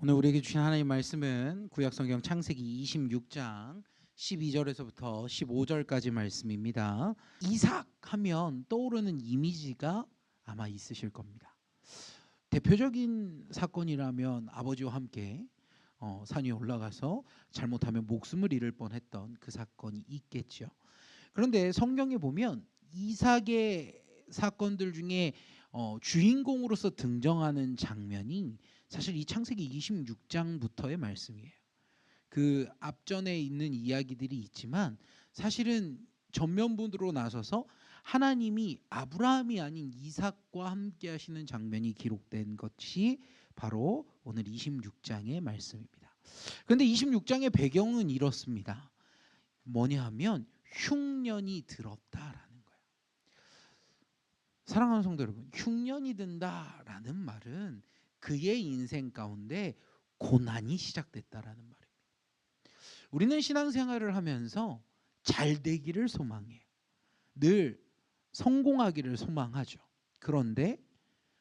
오늘 우리에게 주신 하나님 말씀은 구약성경 창세기 26장 12절에서부터 15절까지 말씀입니다. 이삭 하면 떠오르는 이미지가 아마 있으실 겁니다. 대표적인 사건이라면 아버지와 함께 산 위에 올라가서 잘못하면 목숨을 잃을 뻔했던 그 사건이 있겠죠. 그런데 성경에 보면 이삭의 사건들 중에 주인공으로서 등장하는 장면이 사실 이 창세기 26장부터의 말씀이에요. 그 앞전에 있는 이야기들이 있지만 사실은 전면부로 나서서 하나님이 아브라함이 아닌 이삭과 함께 하시는 장면이 기록된 것이 바로 오늘 26장의 말씀입니다. 그런데 26장의 배경은 이렇습니다. 뭐냐 하면 흉년이 들었다라는 거예요. 사랑하는 성도 여러분, 흉년이 든다라는 말은 그의 인생 가운데 고난이 시작됐다라는 말입니다. 우리는 신앙생활을 하면서 잘 되기를 소망해요. 늘 성공하기를 소망하죠. 그런데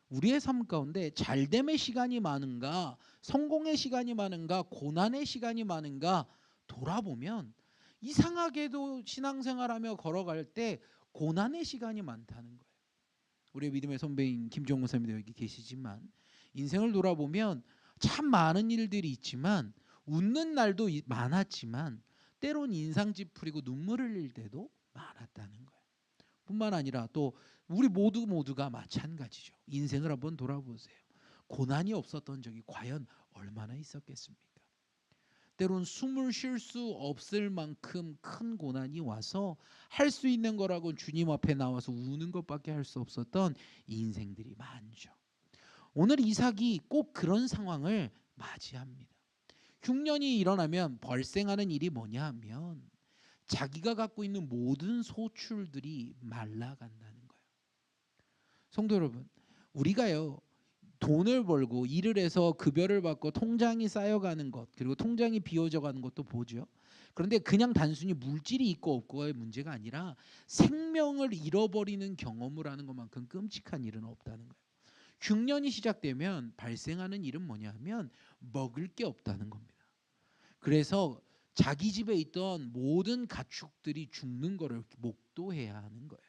우리의 삶 가운데 잘됨의 시간이 많은가, 성공의 시간이 많은가, 고난의 시간이 많은가 돌아보면 이상하게도 신앙생활하며 걸어갈 때 고난의 시간이 많다는 거예요. 우리의 믿음의 선배인 김종문 선생님도 여기 계시지만 인생을 돌아보면 참 많은 일들이 있지만 웃는 날도 많았지만 때론 인상 찌푸리고 눈물 흘릴 때도 많았다는 거예요. 뿐만 아니라 또 우리 모두가 마찬가지죠. 인생을 한번 돌아보세요. 고난이 없었던 적이 과연 얼마나 있었겠습니까? 때론 숨을 쉴 수 없을 만큼 큰 고난이 와서 할 수 있는 거라고 주님 앞에 나와서 우는 것밖에 할 수 없었던 인생들이 많죠. 오늘 이삭이 꼭 그런 상황을 맞이합니다. 흉년이 일어나면 발생하는 일이 뭐냐 하면 자기가 갖고 있는 모든 소출들이 말라간다는 거예요. 성도 여러분, 우리가요 돈을 벌고 일을 해서 급여를 받고 통장이 쌓여가는 것, 그리고 통장이 비워져 가는 것도 보죠. 그런데 그냥 단순히 물질이 있고 없고의 문제가 아니라 생명을 잃어버리는 경험을 하는 것만큼 끔찍한 일은 없다는 거예요. 흉년이 시작되면 발생하는 일은 뭐냐 하면 먹을 게 없다는 겁니다. 그래서 자기 집에 있던 모든 가축들이 죽는 거를 목도해야 하는 거예요.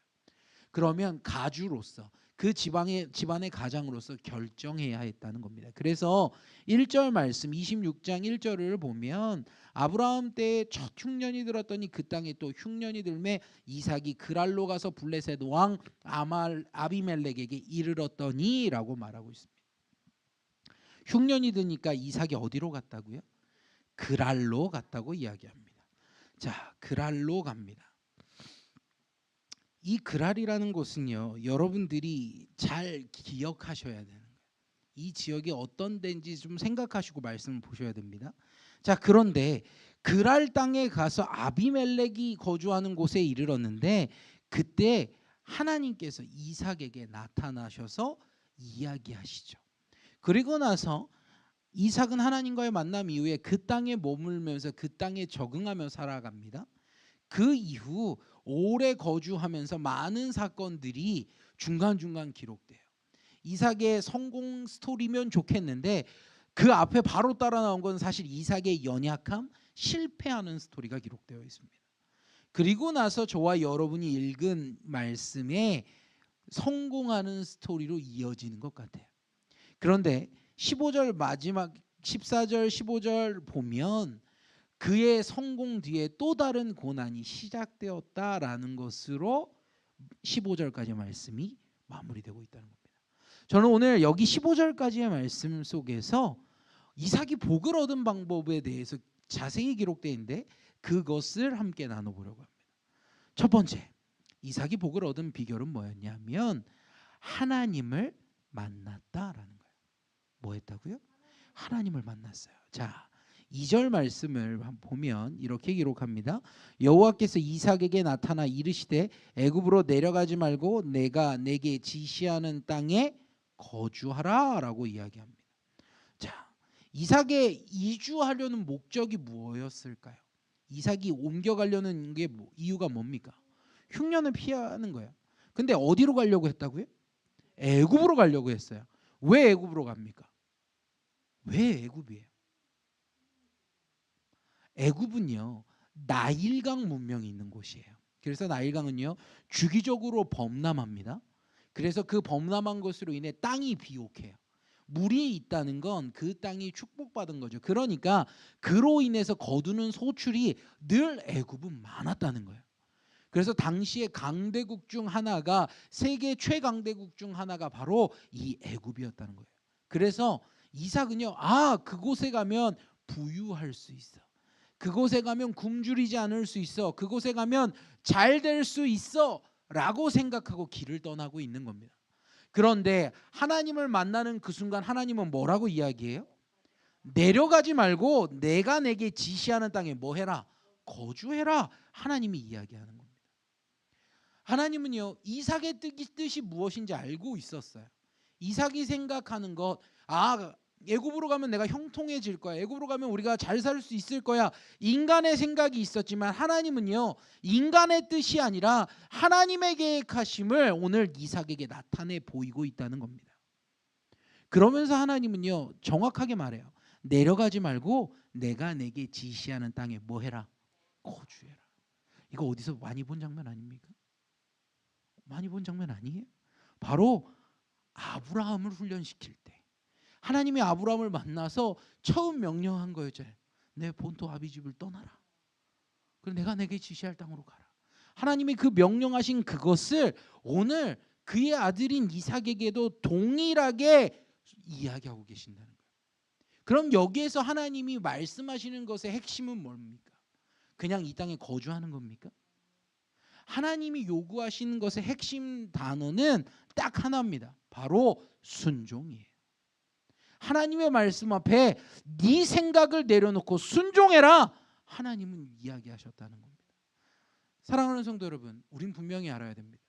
그러면 가주로서 그 집안의 가장으로서 결정해야 했다는 겁니다. 그래서 1절 말씀 26장 1절을 보면 아브라함 때에 첫 흉년이 들었더니 그 땅에 또 흉년이 들매 이삭이 그랄로 가서 블레셋 왕 아비멜렉에게 이르렀더니라고 말하고 있습니다. 흉년이 드니까 이삭이 어디로 갔다고요? 그랄로 갔다고 이야기합니다. 자, 그랄로 갑니다. 이 그랄이라는 곳은요, 여러분들이 잘 기억하셔야 되는 거예요. 이 지역이 어떤 데인지 좀 생각하시고 말씀을 보셔야 됩니다. 자, 그런데 그랄 땅에 가서 아비멜렉이 거주하는 곳에 이르렀는데 그때 하나님께서 이삭에게 나타나셔서 이야기하시죠. 그리고 나서 이삭은 하나님과의 만남 이후에 그 땅에 머물면서 그 땅에 적응하며 살아갑니다. 그 이후 오래 거주하면서 많은 사건들이 중간중간 기록돼요. 이삭의 성공 스토리면 좋겠는데 그 앞에 바로 따라 나온 건 사실 이삭의 연약함, 실패하는 스토리가 기록되어 있습니다. 그리고 나서 저와 여러분이 읽은 말씀에 성공하는 스토리로 이어지는 것 같아요. 그런데 15절 마지막 14절 15절 보면 그의 성공 뒤에 또 다른 고난이 시작되었다라는 것으로 15절까지의 말씀이 마무리되고 있다는 겁니다. 저는 오늘 여기 15절까지의 말씀 속에서 이삭이 복을 얻은 방법에 대해서 자세히 기록되어 있는데 그것을 함께 나눠보려고 합니다. 첫 번째, 이삭이 복을 얻은 비결은 뭐였냐면 하나님을 만났다라는 거예요. 뭐 했다고요? 하나님을 만났어요. 자, 2절 말씀을 보면 이렇게 기록합니다. 여호와께서 이삭에게 나타나 이르시되 애굽으로 내려가지 말고 내가 내게 지시하는 땅에 거주하라라고 이야기합니다. 자, 이삭의 이주하려는 목적이 무엇이었을까요? 이삭이 옮겨가려는 게 이유가 뭡니까? 흉년을 피하는 거예요. 근데 어디로 가려고 했다고요? 애굽으로 가려고 했어요. 왜 애굽으로 갑니까? 왜 애굽이에요? 애굽은요 나일강 문명이 있는 곳이에요. 그래서 나일강은요 주기적으로 범람합니다. 그래서 그 범람한 것으로 인해 땅이 비옥해요. 물이 있다는 건 그 땅이 축복받은 거죠. 그러니까 그로 인해서 거두는 소출이 늘 애굽은 많았다는 거예요. 그래서 당시의 강대국 중 하나가 세계 최강대국 중 하나가 바로 이 애굽이었다는 거예요. 그래서 이삭은요, 그곳에 가면 부유할 수 있어. 그곳에 가면 굶주리지 않을 수 있어. 그곳에 가면 잘 될 수 있어. 라고 생각하고 길을 떠나고 있는 겁니다. 그런데 하나님을 만나는 그 순간 하나님은 뭐라고 이야기해요? 내려가지 말고 내가 내게 지시하는 땅에 뭐 해라? 거주해라. 하나님이 이야기하는 겁니다. 하나님은요 이삭의 뜻이 무엇인지 알고 있었어요. 이삭이 생각하는 것, 애굽으로 가면 내가 형통해질 거야. 애굽으로 가면 우리가 잘 살 수 있을 거야. 인간의 생각이 있었지만 하나님은요 인간의 뜻이 아니라 하나님의 계획하심을 오늘 이삭에게 나타내 보이고 있다는 겁니다. 그러면서 하나님은요 정확하게 말해요. 내려가지 말고 내가 내게 지시하는 땅에 뭐 해라? 거주해라. 이거 어디서 많이 본 장면 아닙니까? 많이 본 장면 아니에요? 바로 아브라함을 훈련시킬 때 하나님이 아브라함을 만나서 처음 명령한 거였죠. 내 본토 아비집을 떠나라. 그리고 내가 내게 지시할 땅으로 가라. 하나님이 그 명령하신 그것을 오늘 그의 아들인 이삭에게도 동일하게 이야기하고 계신다는 거예요. 그럼 여기에서 하나님이 말씀하시는 것의 핵심은 뭡니까? 그냥 이 땅에 거주하는 겁니까? 하나님이 요구하시는 것의 핵심 단어는 딱 하나입니다. 바로 순종이에요. 하나님의 말씀 앞에 네 생각을 내려놓고 순종해라. 하나님은 이야기하셨다는 겁니다. 사랑하는 성도 여러분, 우린 분명히 알아야 됩니다.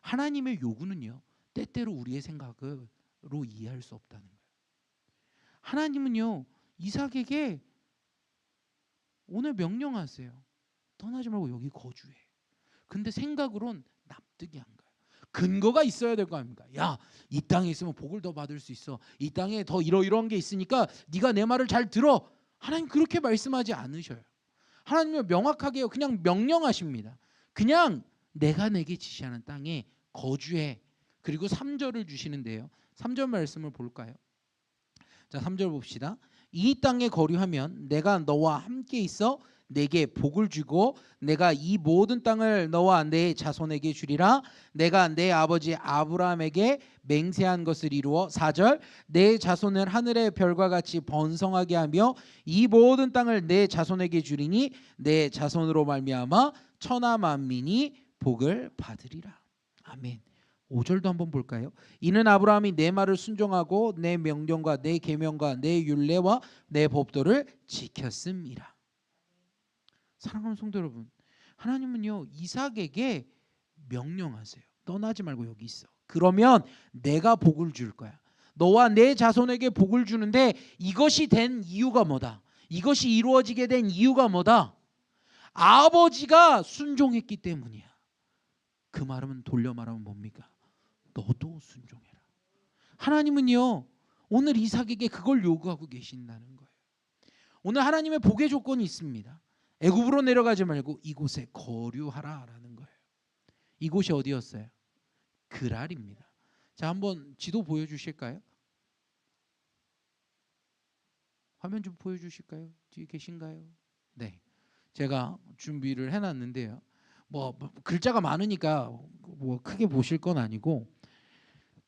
하나님의 요구는요 때때로 우리의 생각으로 이해할 수 없다는 거예요. 하나님은요 이삭에게 오늘 명령하세요. 떠나지 말고 여기 거주해. 근데 생각으론 납득이 안 가요. 근거가 있어야 될 거 아닙니까? 야, 이 땅에 있으면 복을 더 받을 수 있어. 이 땅에 더 이러이러한 게 있으니까 네가 내 말을 잘 들어. 하나님 그렇게 말씀하지 않으셔요. 하나님은 명확하게 그냥 명령하십니다. 그냥 내가 내게 지시하는 땅에 거주해. 그리고 3절을 주시는데요. 3절 말씀을 볼까요? 자, 3절 봅시다. 이 땅에 거류하면 내가 너와 함께 있어 내게 복을 주고 내가 이 모든 땅을 너와 내 자손에게 주리라. 내가 내 아버지 아브라함에게 맹세한 것을 이루어 4절 내 자손을 하늘의 별과 같이 번성하게 하며 이 모든 땅을 내 자손에게 주리니 내 자손으로 말미암아 천하 만민이 복을 받으리라. 아멘. 5절도 한번 볼까요? 이는 아브라함이 내 말을 순종하고 내 명령과 내 계명과 내 율례와 내 법도를 지켰음이라. 사랑하는 성도 여러분, 하나님은요 이삭에게 명령하세요. 떠나지 말고 여기 있어. 그러면 내가 복을 줄 거야. 너와 내 자손에게 복을 주는데 이것이 된 이유가 뭐다? 이것이 이루어지게 된 이유가 뭐다? 아버지가 순종했기 때문이야. 그 말은 돌려 말하면 뭡니까? 너도 순종해라. 하나님은요 오늘 이삭에게 그걸 요구하고 계신다는 거예요. 오늘 하나님의 복의 조건이 있습니다. 애굽으로 내려가지 말고 이곳에 거류하라라는 거예요. 이곳이 어디였어요? 그랄입니다. 자, 한번 지도 보여주실까요? 화면 좀 보여주실까요? 뒤에 계신가요? 네, 제가 준비를 해놨는데요. 뭐 글자가 많으니까 뭐 크게 보실 건 아니고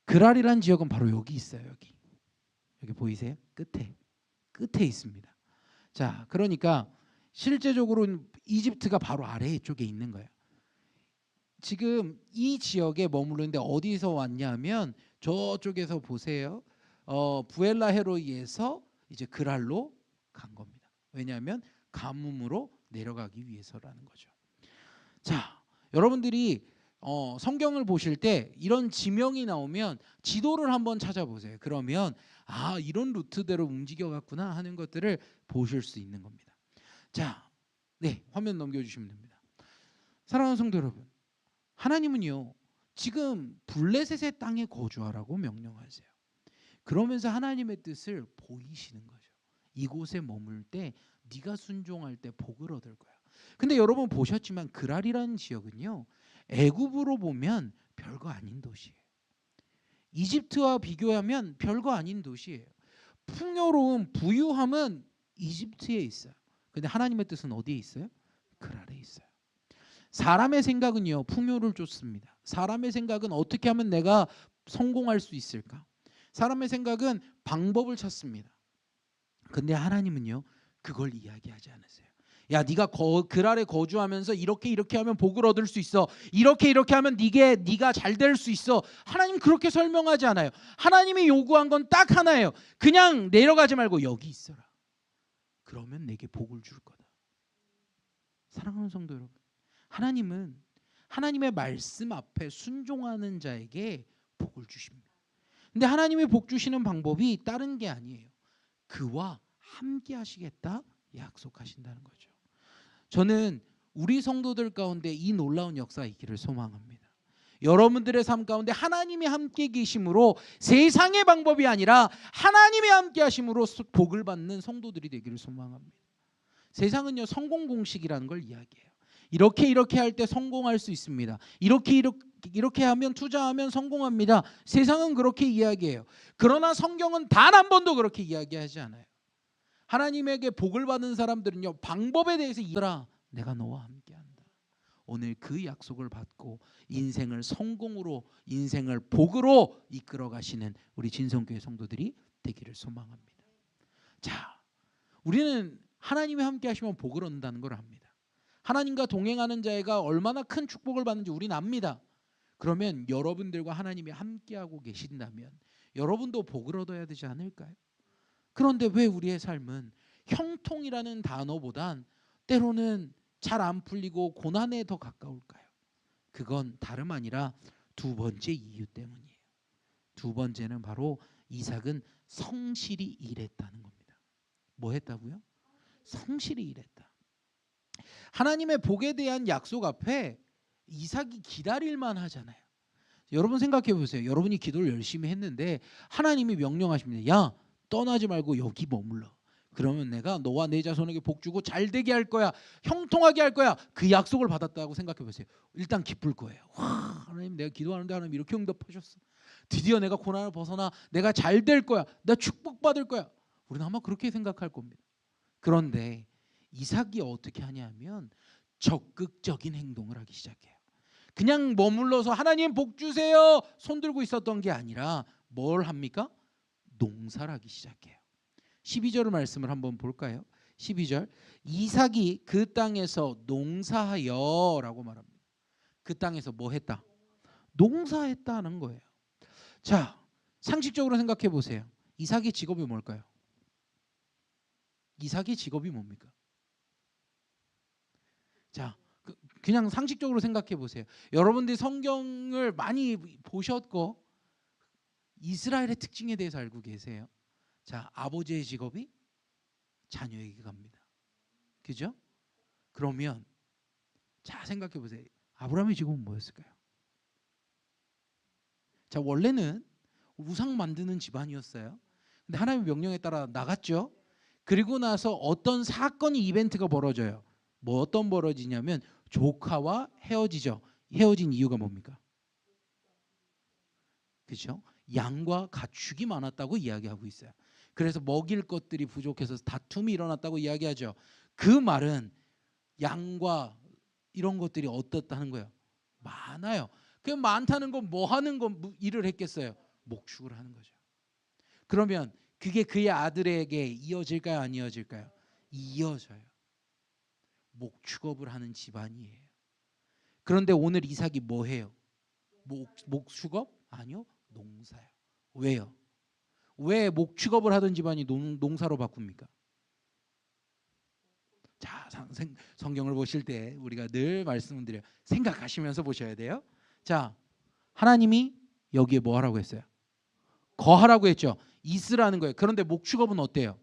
그랄이란 지역은 바로 여기 있어요. 여기 보이세요? 끝에 있습니다. 자, 그러니까 실제적으로 이집트가 바로 아래 쪽에 있는 거예요. 지금 이 지역에 머무르는데 어디서 왔냐면 저쪽에서 보세요. 부엘라 헤로이에서 이제 그랄로 간 겁니다. 왜냐하면 가뭄으로 내려가기 위해서라는 거죠. 자, 여러분들이 성경을 보실 때 이런 지명이 나오면 지도를 한번 찾아보세요. 그러면 이런 루트대로 움직여갔구나 하는 것들을 보실 수 있는 겁니다. 자, 네, 화면 넘겨주시면 됩니다. 사랑하는 성도 여러분, 하나님은요 지금 블레셋의 땅에 거주하라고 명령하세요. 그러면서 하나님의 뜻을 보이시는 거죠. 이곳에 머물 때 네가 순종할 때 복을 얻을 거야. 근데 여러분 보셨지만 그랄이라는 지역은요, 애굽으로 보면 별거 아닌 도시예요. 이집트와 비교하면 별거 아닌 도시예요. 풍요로움, 부유함은 이집트에 있어요. 근데 하나님의 뜻은 어디에 있어요? 그랄에 있어요. 사람의 생각은요, 풍요를 쫓습니다. 사람의 생각은 어떻게 하면 내가 성공할 수 있을까? 사람의 생각은 방법을 찾습니다. 근데 하나님은요, 그걸 이야기하지 않으세요. 야, 네가 그랄에 거주하면서 이렇게 하면 복을 얻을 수 있어. 이렇게 하면 네가 잘 될 수 있어. 하나님 그렇게 설명하지 않아요. 하나님이 요구한 건 딱 하나예요. 그냥 내려가지 말고 여기 있어라. 그러면 내게 복을 줄 거다. 사랑하는 성도 여러분, 하나님은 하나님의 말씀 앞에 순종하는 자에게 복을 주십니다. 근데 하나님이 복 주시는 방법이 다른 게 아니에요. 그와 함께 하시겠다 약속하신다는 거죠. 저는 우리 성도들 가운데 이 놀라운 역사가 있기를 소망합니다. 여러분들의 삶 가운데 하나님이 함께 계심으로 세상의 방법이 아니라 하나님이 함께 하심으로 복을 받는 성도들이 되기를 소망합니다. 세상은요, 성공 공식이라는 걸 이야기해요. 이렇게 할 때 성공할 수 있습니다. 이렇게 하면, 투자하면 성공합니다. 세상은 그렇게 이야기해요. 그러나 성경은 단 한 번도 그렇게 이야기하지 않아요. 하나님에게 복을 받은 사람들은요, 방법에 대해서 이더라, 내가 너와 함께한다. 오늘 그 약속을 받고 인생을 성공으로, 인생을 복으로 이끌어 가시는 우리 진성교회 성도들이 되기를 소망합니다. 자, 우리는 하나님이 함께 하시면 복을 얻는다는 걸 압니다. 하나님과 동행하는 자가 얼마나 큰 축복을 받는지 우리는 압니다. 그러면 여러분들과 하나님이 함께하고 계신다면 여러분도 복을 얻어야 되지 않을까요? 그런데 왜 우리의 삶은 형통이라는 단어보단 때로는 잘 안 풀리고 고난에 더 가까울까요? 그건 다름 아니라 두 번째 이유 때문이에요. 두 번째는 바로 이삭은 성실히 일했다는 겁니다. 뭐 했다고요? 성실히 일했다. 하나님의 복에 대한 약속 앞에 이삭이 기다릴만 하잖아요. 여러분 생각해 보세요. 여러분이 기도를 열심히 했는데 하나님이 명령하십니다. 야, 떠나지 말고 여기 머물러. 그러면 내가 너와 내 자손에게 복 주고 잘 되게 할 거야. 형통하게 할 거야. 그 약속을 받았다고 생각해 보세요. 일단 기쁠 거예요. 와, 하나님, 내가 기도하는데 하나님 이렇게 응답하셨어. 드디어 내가 고난을 벗어나 내가 잘 될 거야. 나 축복받을 거야. 우리는 아마 그렇게 생각할 겁니다. 그런데 이삭이 어떻게 하냐면 적극적인 행동을 하기 시작해요. 그냥 머물러서 하나님 복 주세요 손 들고 있었던 게 아니라 뭘 합니까? 농사를 하기 시작해요. 12절 말씀을 한번 볼까요? 12절, 이삭이 그 땅에서 농사하여 라고 말합니다. 그 땅에서 뭐 했다? 농사했다는 거예요. 자, 상식적으로 생각해 보세요. 이삭의 직업이 뭘까요? 이삭의 직업이 뭡니까? 자, 그냥 상식적으로 생각해 보세요. 여러분들이 성경을 많이 보셨고 이스라엘의 특징에 대해서 알고 계세요. 자, 아버지의 직업이 자녀에게 갑니다. 그죠? 그러면 자, 생각해 보세요. 아브라함의 직업은 뭐였을까요? 자, 원래는 우상 만드는 집안이었어요. 근데 하나님의 명령에 따라 나갔죠. 그리고 나서 어떤 사건이 이벤트가 벌어져요. 뭐 어떤 벌어지냐면 조카와 헤어지죠. 헤어진 이유가 뭡니까? 그렇죠? 양과 가축이 많았다고 이야기하고 있어요. 그래서 먹일 것들이 부족해서 다툼이 일어났다고 이야기하죠. 그 말은 양과 이런 것들이 어떻다는 거예요? 많아요. 그 많다는 건 뭐 하는 거 일을 했겠어요? 목축을 하는 거죠. 그러면 그게 그의 아들에게 이어질까요? 안 이어질까요? 이어져요. 목축업을 하는 집안이에요. 그런데 오늘 이삭이 뭐 해요? 목축업? 아니요. 농사요. 왜요? 왜 목축업을 하던 집안이 농사로 바꿉니까? 자, 성경을 보실 때 우리가 늘 말씀을 드려요. 생각하시면서 보셔야 돼요. 자, 하나님이 여기에 뭐 하라고 했어요? 거하라고 했죠. 있으라는 거예요. 그런데 목축업은 어때요?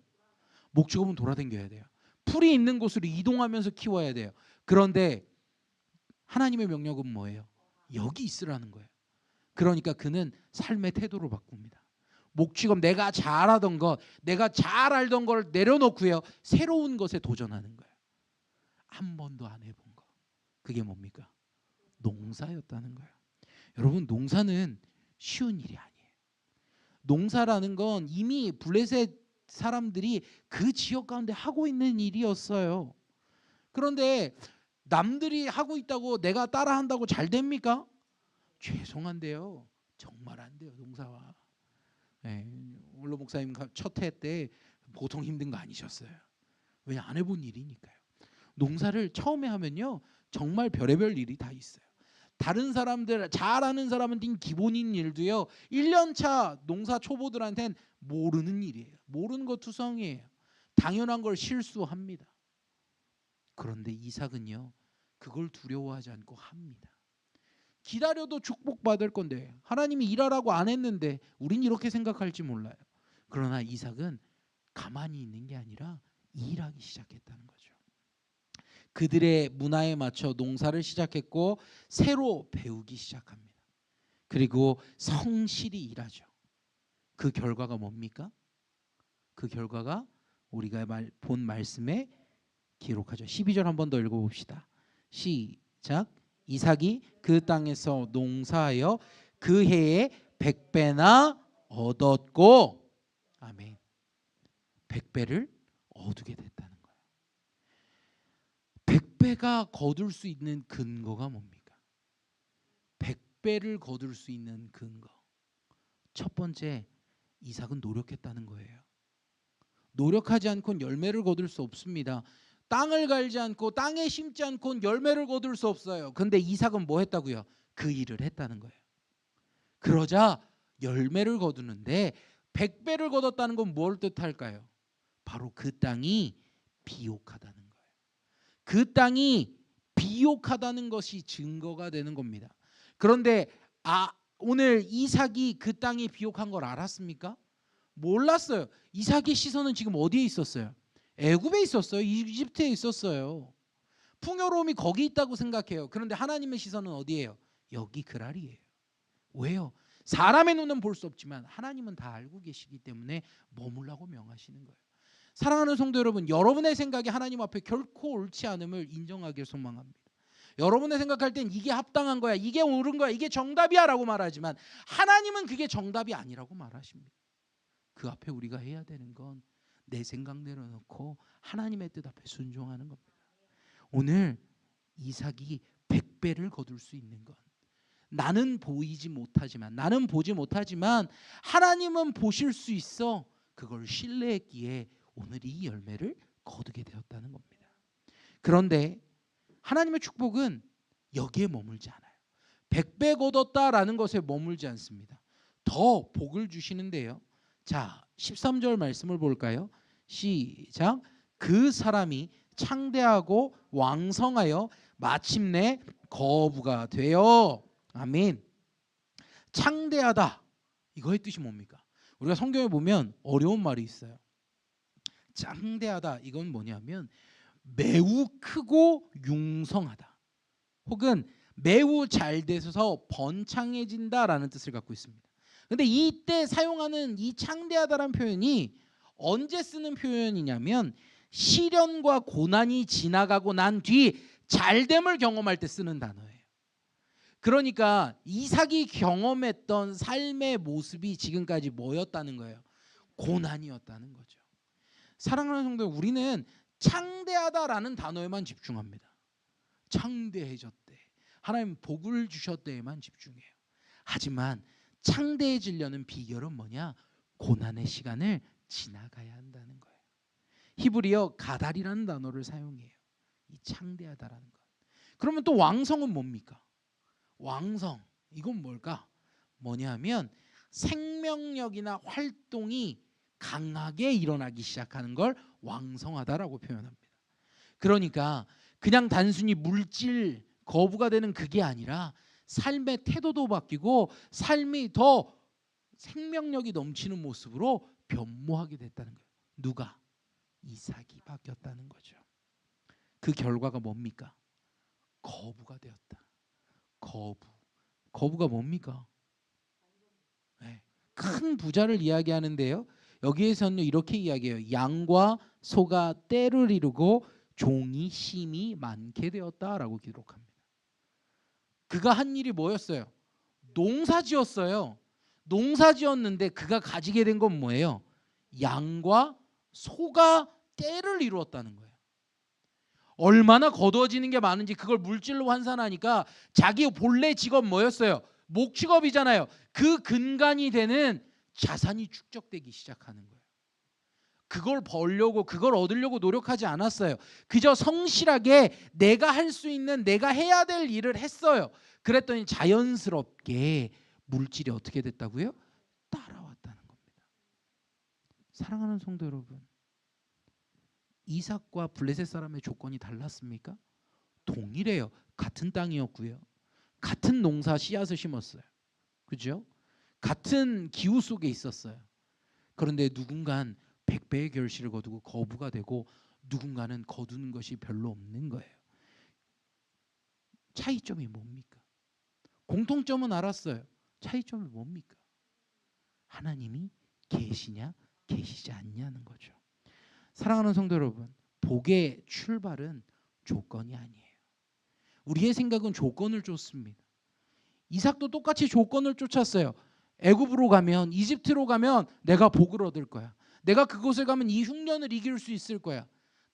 목축업은 돌아다녀야 돼요. 풀이 있는 곳으로 이동하면서 키워야 돼요. 그런데 하나님의 명령은 뭐예요? 여기 있으라는 거예요. 그러니까 그는 삶의 태도를 바꿉니다. 목축업 내가 잘하던 것, 내가 잘 알던 걸 내려놓고요. 새로운 것에 도전하는 거예요. 한 번도 안 해본 거. 그게 뭡니까? 농사였다는 거예요. 여러분, 농사는 쉬운 일이 아니에요. 농사라는 건 이미 블레셋 사람들이 그 지역 가운데 하고 있는 일이었어요. 그런데 남들이 하고 있다고 내가 따라한다고 잘 됩니까? 죄송한데요. 정말 안 돼요. 농사와. 네, 원로 목사님 첫 해 때 보통 힘든 거 아니셨어요. 왜냐, 안 해본 일이니까요. 농사를 처음에 하면요, 정말 별의별 일이 다 있어요. 다른 사람들, 잘하는 사람한테는 기본인 일도요, 1년 차 농사 초보들한테는 모르는 일이에요. 모르는 거 투성이에요. 당연한 걸 실수합니다. 그런데 이삭은요, 그걸 두려워하지 않고 합니다. 기다려도 축복받을 건데, 하나님이 일하라고 안 했는데 우린 이렇게 생각할지 몰라요. 그러나 이삭은 가만히 있는 게 아니라 일하기 시작했다는 거죠. 그들의 문화에 맞춰 농사를 시작했고 새로 배우기 시작합니다. 그리고 성실히 일하죠. 그 결과가 뭡니까? 그 결과가 우리가 본 말씀에 기록하죠. 12절 한 번 더 읽어봅시다. 시작. 이삭이 그 땅에서 농사하여 그 해에 100배나 얻었고, 아멘. 100배를 얻게 됐다는 거예요. 100배가 거둘 수 있는 근거가 뭡니까? 100배를 거둘 수 있는 근거. 첫 번째, 이삭은 노력했다는 거예요. 노력하지 않고는 열매를 거둘 수 없습니다. 땅을 갈지 않고 땅에 심지 않고는 열매를 거둘 수 없어요. 근데 이삭은 뭐 했다고요? 그 일을 했다는 거예요. 그러자 열매를 거두는데 100배를 거뒀다는 건 뭘 뜻할까요? 바로 그 땅이 비옥하다는 거예요. 그 땅이 비옥하다는 것이 증거가 되는 겁니다. 그런데 오늘 이삭이 그 땅이 비옥한 걸 알았습니까? 몰랐어요. 이삭의 시선은 지금 어디에 있었어요? 애굽에 있었어요. 이집트에 있었어요. 풍요로움이 거기 있다고 생각해요. 그런데 하나님의 시선은 어디예요? 여기 그랄이에요. 왜요? 사람의 눈은 볼 수 없지만 하나님은 다 알고 계시기 때문에 머물라고 명하시는 거예요. 사랑하는 성도 여러분, 여러분의 생각이 하나님 앞에 결코 옳지 않음을 인정하길 소망합니다. 여러분의 생각할 땐 이게 합당한 거야, 이게 옳은 거야, 이게 정답이야 라고 말하지만 하나님은 그게 정답이 아니라고 말하십니다. 그 앞에 우리가 해야 되는 건 내 생각 내려놓고 하나님의 뜻 앞에 순종하는 겁니다. 오늘 이삭이 100배를 거둘 수 있는 건 나는 보이지 못하지만, 나는 보지 못하지만 하나님은 보실 수 있어. 그걸 신뢰했기에 오늘 이 열매를 거두게 되었다는 겁니다. 그런데 하나님의 축복은 여기에 머물지 않아요. 100배 거뒀다라는 것에 머물지 않습니다. 더 복을 주시는데요. 자, 13절 말씀을 볼까요? 시작. 그 사람이 창대하고 왕성하여 마침내 거부가 되어. 아멘. 창대하다, 이거의 뜻이 뭡니까? 우리가 성경에 보면 어려운 말이 있어요. 창대하다, 이건 뭐냐면 매우 크고 융성하다, 혹은 매우 잘 돼서 번창해진다라는 뜻을 갖고 있습니다. 근데 이때 사용하는 이 창대하다라는 표현이 언제 쓰는 표현이냐면 시련과 고난이 지나가고 난 뒤 잘됨을 경험할 때 쓰는 단어예요. 그러니까 이삭이 경험했던 삶의 모습이 지금까지 뭐였다는 거예요? 고난이었다는 거죠. 사랑하는 성도, 우리는 창대하다라는 단어에만 집중합니다. 창대해졌대, 하나님 복을 주셨대에만 집중해요. 하지만 창대해지려는 비결은 뭐냐? 고난의 시간을 지나가야 한다는 거예요. 히브리어 가달이라는 단어를 사용해요. 이 창대하다라는 것. 그러면 또 왕성은 뭡니까? 왕성, 이건 뭘까? 뭐냐면 생명력이나 활동이 강하게 일어나기 시작하는 걸 왕성하다라고 표현합니다. 그러니까 그냥 단순히 물질 거부가 되는 그게 아니라 삶의 태도도 바뀌고 삶이 더 생명력이 넘치는 모습으로 변모하게 됐다는 거예요. 누가? 이삭이 바뀌었다는 거죠. 그 결과가 뭡니까? 거부가 되었다. 거부가 뭡니까? 네, 큰 부자를 이야기하는데요. 여기에서는 이렇게 이야기해요. 양과 소가 떼를 이루고 종이 심이 많게 되었다라고 기록합니다. 그가 한 일이 뭐였어요? 농사지었어요. 농사지었는데 그가 가지게 된 건 뭐예요? 양과 소가 떼를 이루었다는 거예요. 얼마나 거두어지는 게 많은지 그걸 물질로 환산하니까 자기 본래 직업 뭐였어요? 목축업이잖아요. 그 근간이 되는 자산이 축적되기 시작하는 거예요. 그걸 벌려고 그걸 얻으려고 노력하지 않았어요. 그저 성실하게 내가 할 수 있는 내가 해야 될 일을 했어요. 그랬더니 자연스럽게 물질이 어떻게 됐다고요? 따라왔다는 겁니다. 사랑하는 성도 여러분, 이삭과 블레셋 사람의 조건이 달랐습니까? 동일해요. 같은 땅이었고요. 같은 농사 씨앗을 심었어요. 그죠? 같은 기후 속에 있었어요. 그런데 누군가는 100배의 결실을 거두고 거부가 되고 누군가는 거두는 것이 별로 없는 거예요. 차이점이 뭡니까? 공통점은 알았어요. 차이점이 뭡니까? 하나님이 계시냐 계시지 않냐는 거죠. 사랑하는 성도 여러분, 복의 출발은 조건이 아니에요. 우리의 생각은 조건을 쫓습니다. 이삭도 똑같이 조건을 쫓았어요. 애굽으로 가면, 이집트로 가면 내가 복을 얻을 거야. 내가 그곳을 가면 이 흉년을 이길 수 있을 거야.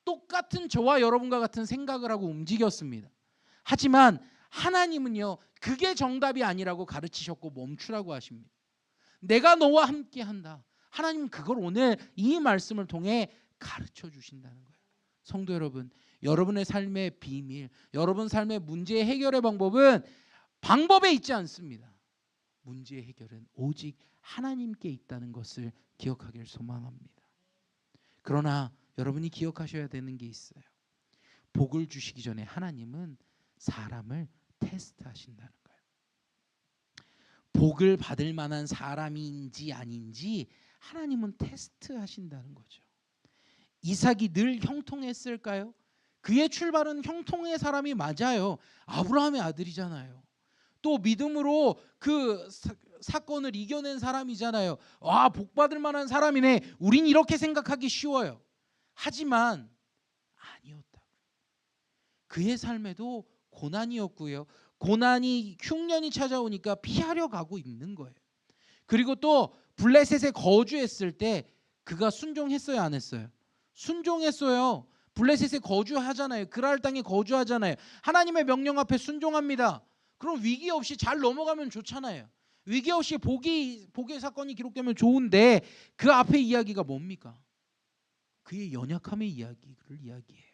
똑같은 저와 여러분과 같은 생각을 하고 움직였습니다. 하지만 하나님은요, 그게 정답이 아니라고 가르치셨고 멈추라고 하십니다. 내가 너와 함께 한다. 하나님은 그걸 오늘 이 말씀을 통해 가르쳐 주신다는 거예요. 성도 여러분, 여러분의 삶의 비밀, 여러분 삶의 문제 해결의 방법은 방법에 있지 않습니다. 문제의 해결은 오직 하나님께 있다는 것을 기억하길 소망합니다. 그러나 여러분이 기억하셔야 되는 게 있어요. 복을 주시기 전에 하나님은 사람을 테스트하신다는 거예요. 복을 받을 만한 사람인지 아닌지 하나님은 테스트하신다는 거죠. 이삭이 늘 형통했을까요? 그의 출발은 형통의 사람이 맞아요. 아브라함의 아들이잖아요. 또 믿음으로 그 사건을 이겨낸 사람이잖아요. 와, 복 받을 만한 사람이네. 우린 이렇게 생각하기 쉬워요. 하지만 아니었다고요. 그의 삶에도 고난이었고요. 고난이 흉년이 찾아오니까 피하려 가고 있는 거예요. 그리고 또 블레셋에 거주했을 때 그가 순종했어요, 안 했어요? 순종했어요. 블레셋에 거주하잖아요. 그랄 땅에 거주하잖아요. 하나님의 명령 앞에 순종합니다. 그럼 위기 없이 잘 넘어가면 좋잖아요. 위기 없이 복의 사건이 기록되면 좋은데 그 앞에 이야기가 뭡니까? 그의 연약함의 이야기를 이야기해요.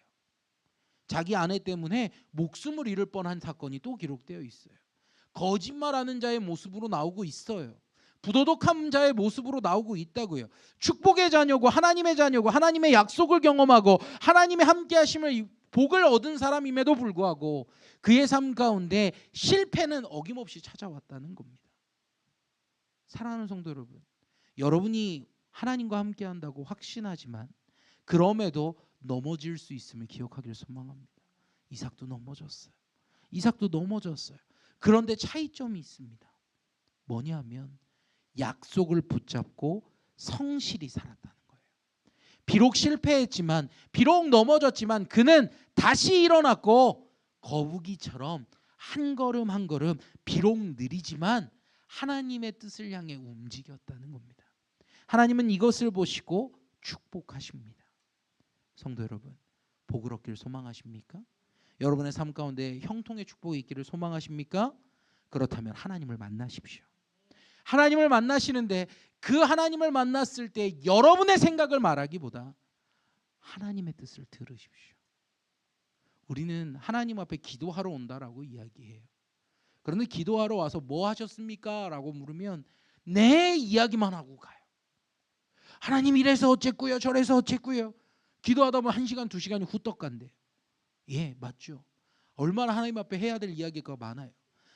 자기 아내 때문에 목숨을 잃을 뻔한 사건이 또 기록되어 있어요. 거짓말하는 자의 모습으로 나오고 있어요. 부도덕한 자의 모습으로 나오고 있다고요. 축복의 자녀고 하나님의 자녀고 하나님의 약속을 경험하고 하나님의 함께 하심을 복을 얻은 사람임에도 불구하고 그의 삶 가운데 실패는 어김없이 찾아왔다는 겁니다. 사랑하는 성도 여러분, 여러분이 하나님과 함께 한다고 확신하지만 그럼에도 넘어질 수 있음을 기억하기를 소망합니다. 이삭도 넘어졌어요. 이삭도 넘어졌어요. 그런데 차이점이 있습니다. 뭐냐면 약속을 붙잡고 성실히 살았다는 거예요. 비록 실패했지만, 비록 넘어졌지만 그는 다시 일어났고 거북이처럼 한 걸음 한 걸음 비록 느리지만 하나님의 뜻을 향해 움직였다는 겁니다. 하나님은 이것을 보시고 축복하십니다. 성도 여러분, 복을 얻기를 소망하십니까? 여러분의 삶 가운데 형통의 축복이 있기를 소망하십니까? 그렇다면 하나님을 만나십시오. 하나님을 만나시는데 그 하나님을 만났을 때 여러분의 생각을 말하기보다 하나님의 뜻을 들으십시오. 우리는 하나님 앞에 기도하러 온다라고 이야기해요. 그런데 기도하러 와서 뭐 하셨습니까? 라고 물으면 내 이야기만 하고 가요. 하나님 이래서 어쨌고요, 저래서 어쨌고요. 기도하다 보면 1시간, 2시간이 후떡 간대요. 예, 맞죠. 얼마나 하나님 앞에 해야 될 이야기가 많아요.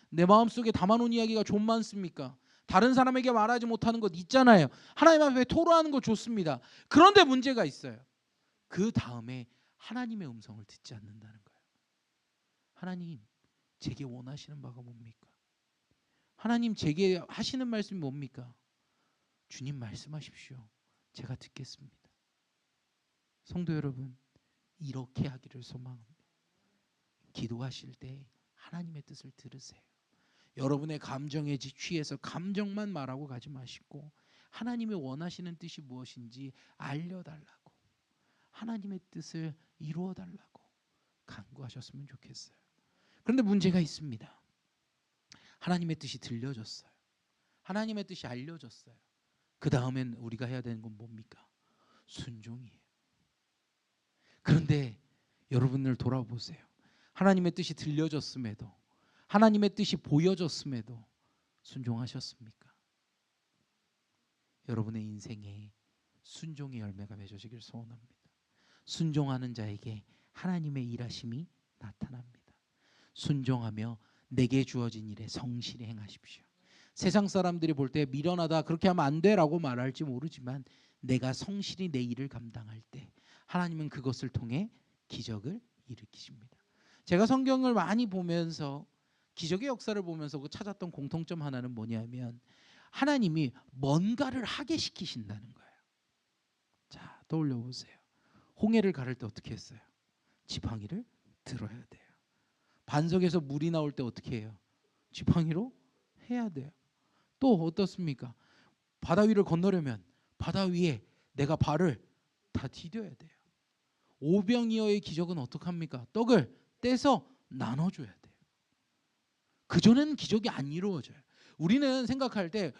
내 마음속에 담아놓은 이야기가 좀 많습니까? 다른 사람에게 말하지 못하는 것 있잖아요. 하나님 앞에 토로하는 거 좋습니다. 그런데 문제가 있어요. 그 다음에 하나님의 음성을 듣지 않는다는 거예요. 하나님, 제게 원하시는 바가 뭡니까? 하나님, 제게 하시는 말씀이 뭡니까? 주님 말씀하십시오. 제가 듣겠습니다. 성도 여러분, 이렇게 하기를 소망합니다. 기도하실 때 하나님의 뜻을 들으세요. 여러분의 감정에 취해서 감정만 말하고 가지 마시고 하나님의 원하시는 뜻이 무엇인지 알려달라고, 하나님의 뜻을 이루어달라고 간구하셨으면 좋겠어요. 그런데 문제가 있습니다. 하나님의 뜻이 들려졌어요. 하나님의 뜻이 알려졌어요. 그 다음엔 우리가 해야 되는 건 뭡니까? 순종이에요. 그런데 여러분을 돌아보세요. 하나님의 뜻이 들려졌음에도, 하나님의 뜻이 보여졌음에도 순종하셨습니까? 여러분의 인생에 순종의 열매가 맺어지길 소원합니다. 순종하는 자에게 하나님의 일하심이 나타납니다. 순종하며 내게 주어진 일에 성실히 행하십시오. 세상 사람들이 볼 때 미련하다, 그렇게 하면 안 돼라고 말할지 모르지만 내가 성실히 내 일을 감당할 때 하나님은 그것을 통해 기적을 일으키십니다. 제가 성경을 많이 보면서 기적의 역사를 보면서 찾았던 공통점 하나는 뭐냐면 하나님이 뭔가를 하게 시키신다는 거예요. 자, 떠올려 보세요. 홍해를 가를 때 어떻게 했어요? 지팡이를 들어야 돼요. 반석에서 물이 나올 때 어떻게 해요? 지팡이로 해야 돼요. 또 어떻습니까? 바다 위를 건너려면 바다 위에 내가 발을 다 디뎌야 돼요. 오병이어의 기적은 어떡합니까? 떡을 떼서 나눠줘야 돼요. 그전에는 기적이 안 이루어져요. 우리는 생각할 때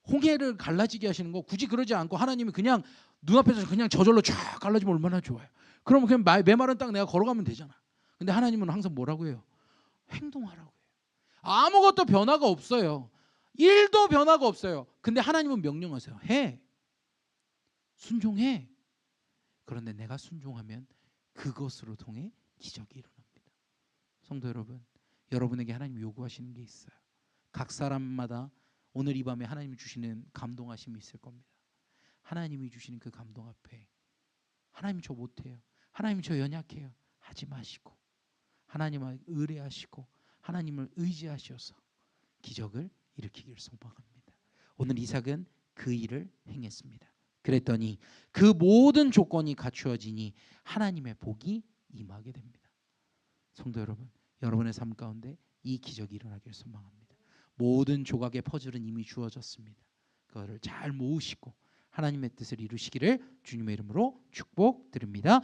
홍해를 갈라지게 하시는 거 굳이 그러지 않고 하나님이 그냥 눈앞에서 그냥 저절로 쫙 갈라지면 얼마나 좋아요. 그러면 그냥 메마른 땅 내가 걸어가면 되잖아. 근데 하나님은 항상 뭐라고 해요? 행동하라고 해요. 아무것도 변화가 없어요. 1도 변화가 없어요. 근데 하나님은 명령하세요. 해. 순종해. 그런데 내가 순종하면 그것으로 통해 기적이 일어납니다. 성도 여러분, 여러분에게 하나님 요구하시는 게 있어요. 각 사람마다 오늘 이 밤에 하나님이 주시는 감동하심이 있을 겁니다. 하나님이 주시는 그 감동 앞에 하나님 저 못해요, 하나님 저 연약해요 하지 마시고 하나님을 의뢰하시고 하나님을 의지하셔서 기적을 일으키길 소망합니다. 오늘 이삭은 그 일을 행했습니다. 그랬더니 그 모든 조건이 갖추어지니 하나님의 복이 임하게 됩니다. 성도 여러분, 여러분의 삶 가운데 이 기적이 일어나길 소망합니다. 모든 조각의 퍼즐은 이미 주어졌습니다. 그거를 잘 모으시고 하나님의 뜻을 이루시기를 주님의 이름으로 축복드립니다.